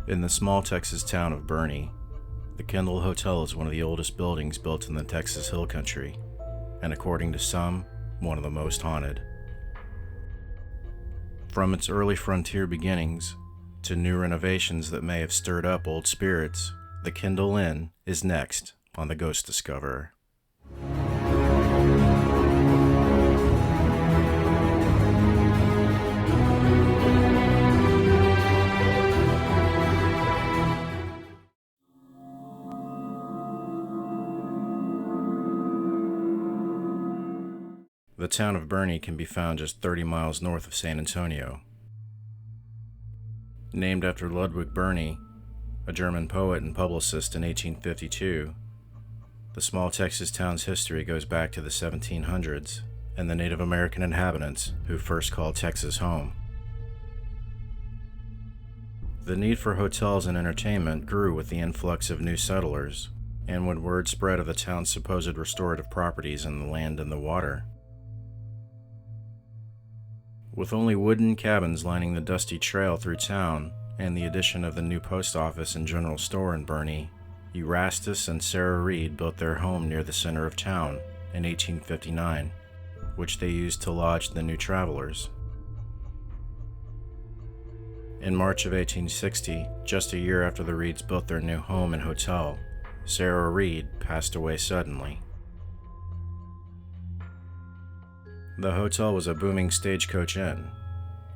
In the small Texas town of Boerne, the Kendall Hotel is one of the oldest buildings built in the Texas Hill Country, and according to some, one of the most haunted. From its early frontier beginnings to new renovations that may have stirred up old spirits, the Kendall Inn is next on The Ghost Discoverer. The town of Boerne can be found just 30 miles north of San Antonio. Named after Ludwig Boerne, a German poet and publicist in 1852, the small Texas town's history goes back to the 1700s and the Native American inhabitants who first called Texas home. The need for hotels and entertainment grew with the influx of new settlers, and when word spread of the town's supposed restorative properties in the land and the water. With only wooden cabins lining the dusty trail through town and the addition of the new post office and general store in Boerne, Erastus and Sarah Reed built their home near the center of town in 1859, which they used to lodge the new travelers. In March of 1860, just a year after the Reeds built their new home and hotel, Sarah Reed passed away suddenly. The hotel was a booming stagecoach inn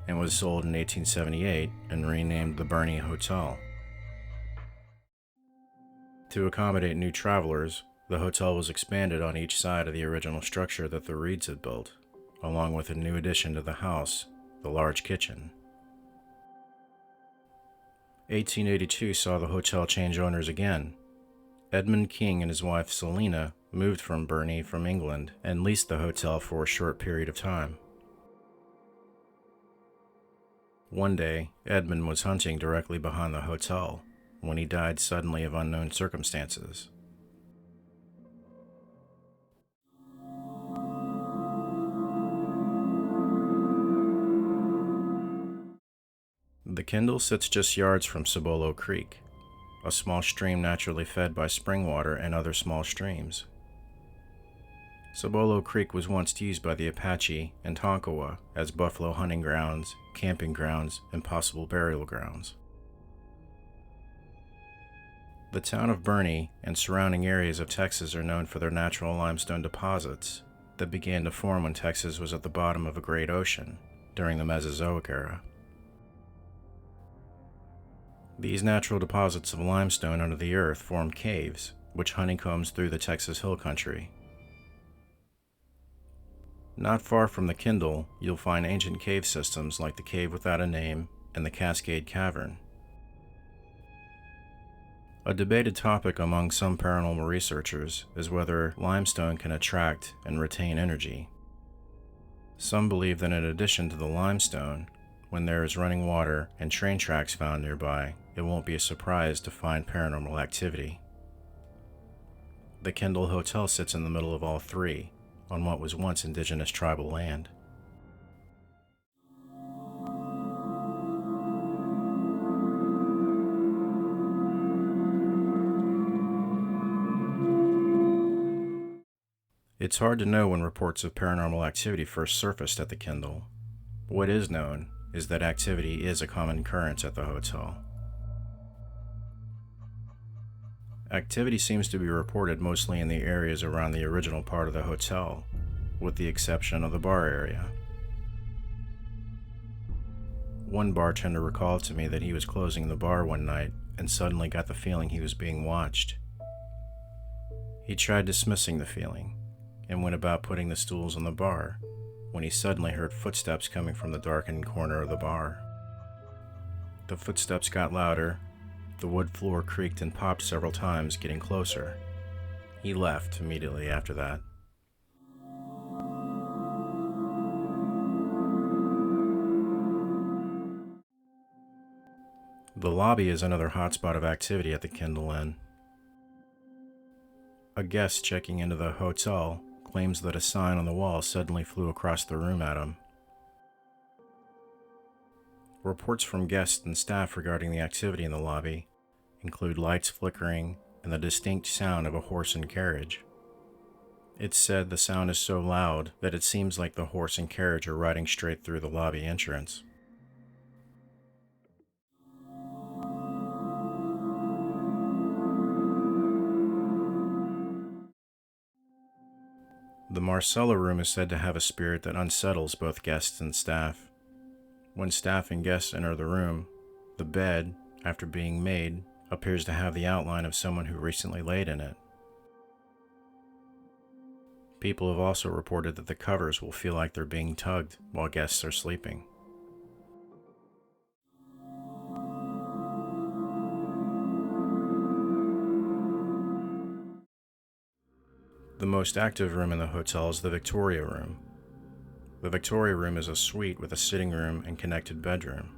and was sold in 1878 and renamed the Boerne Hotel. To accommodate new travelers, the hotel was expanded on each side of the original structure that the Reeds had built, along with a new addition to the house, the large kitchen. 1882 saw the hotel change owners again. Edmund King and his wife Selina moved from Boerne from England and leased the hotel for a short period of time. One day, Edmund was hunting directly behind the hotel when he died suddenly of unknown circumstances. The Kendall sits just yards from Cibolo Creek, a small stream naturally fed by spring water and other small streams. Cibolo Creek was once used by the Apache and Tonkawa as buffalo hunting grounds, camping grounds, and possible burial grounds. The town of Boerne and surrounding areas of Texas are known for their natural limestone deposits that began to form when Texas was at the bottom of a great ocean during the Mesozoic era. These natural deposits of limestone under the earth formed caves, which honeycombs through the Texas Hill Country. Not far from the Kendall, you'll find ancient cave systems like the Cave Without a Name and the Cascade Cavern. A debated topic among some paranormal researchers is whether limestone can attract and retain energy. Some believe that in addition to the limestone, when there is running water and train tracks found nearby, it won't be a surprise to find paranormal activity. The Kendall Hotel sits in the middle of all three, on what was once indigenous tribal land. It's hard to know when reports of paranormal activity first surfaced at the Kendall. What is known is that activity is a common occurrence at the hotel. Activity seems to be reported mostly in the areas around the original part of the hotel, with the exception of the bar area. One bartender recalled to me that he was closing the bar one night and suddenly got the feeling he was being watched. He tried dismissing the feeling and went about putting the stools on the bar when he suddenly heard footsteps coming from the darkened corner of the bar. The footsteps got louder. The wood floor creaked and popped several times, getting closer. He left immediately after that. The lobby is another hotspot of activity at the Kendall Inn. A guest checking into the hotel claims that a sign on the wall suddenly flew across the room at him. Reports from guests and staff regarding the activity in the lobby include lights flickering and the distinct sound of a horse and carriage. It's said the sound is so loud that it seems like the horse and carriage are riding straight through the lobby entrance. The Marcella Room is said to have a spirit that unsettles both guests and staff. When staff and guests enter the room, the bed, after being made, appears to have the outline of someone who recently laid in it. People have also reported that the covers will feel like they're being tugged while guests are sleeping. The most active room in the hotel is the Victoria Room. The Victoria Room is a suite with a sitting room and connected bedroom.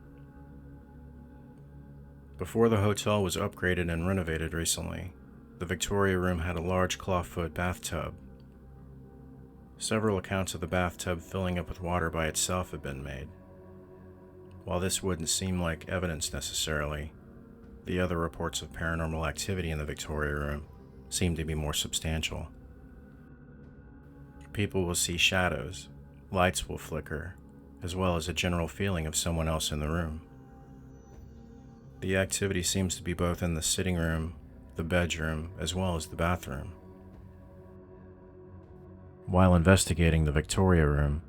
Before the hotel was upgraded and renovated recently, the Victoria Room had a large clawfoot bathtub. Several accounts of the bathtub filling up with water by itself have been made. While this wouldn't seem like evidence necessarily, the other reports of paranormal activity in the Victoria Room seem to be more substantial. People will see shadows, lights will flicker, as well as a general feeling of someone else in the room. The activity seems to be both in the sitting room, the bedroom, as well as the bathroom. While investigating the Victoria Room,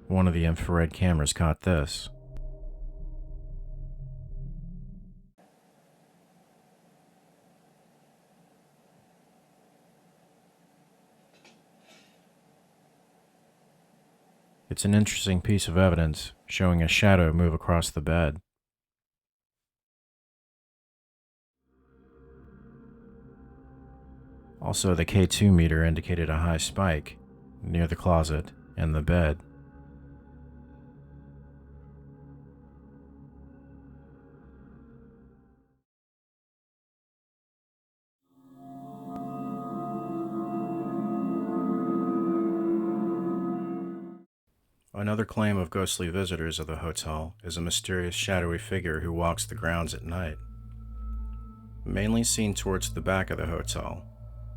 one of the infrared cameras caught this. It's an interesting piece of evidence showing a shadow move across the bed. Also, the K2 meter indicated a high spike near the closet and the bed. Another claim of ghostly visitors of the hotel is a mysterious shadowy figure who walks the grounds at night. Mainly seen towards the back of the hotel,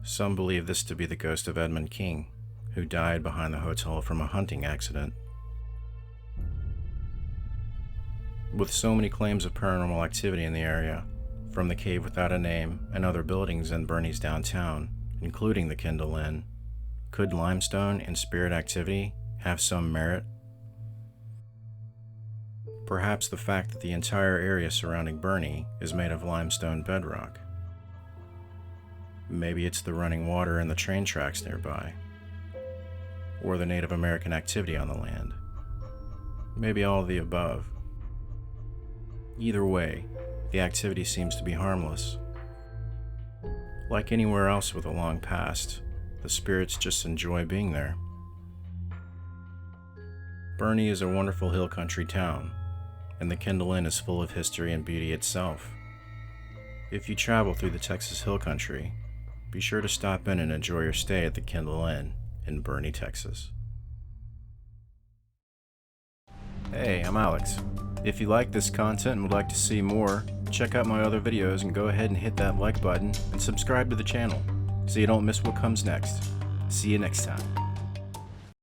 some believe this to be the ghost of Edmund King, who died behind the hotel from a hunting accident. With so many claims of paranormal activity in the area, from the Cave Without a Name and other buildings in Boerne's downtown, including the Kendall Inn, could limestone and spirit activity have some merit? Perhaps the fact that the entire area surrounding Boerne is made of limestone bedrock. Maybe it's the running water and the train tracks nearby, or the Native American activity on the land. Maybe all of the above. Either way, the activity seems to be harmless. Like anywhere else with a long past, the spirits just enjoy being there. Boerne is a wonderful hill country town, and the Kendall Inn is full of history and beauty itself. If you travel through the Texas Hill Country, be sure to stop in and enjoy your stay at the Kendall Inn in Boerne, Texas. Hey, I'm Alex. If you like this content and would like to see more, check out my other videos and go ahead and hit that like button and subscribe to the channel so you don't miss what comes next. See you next time.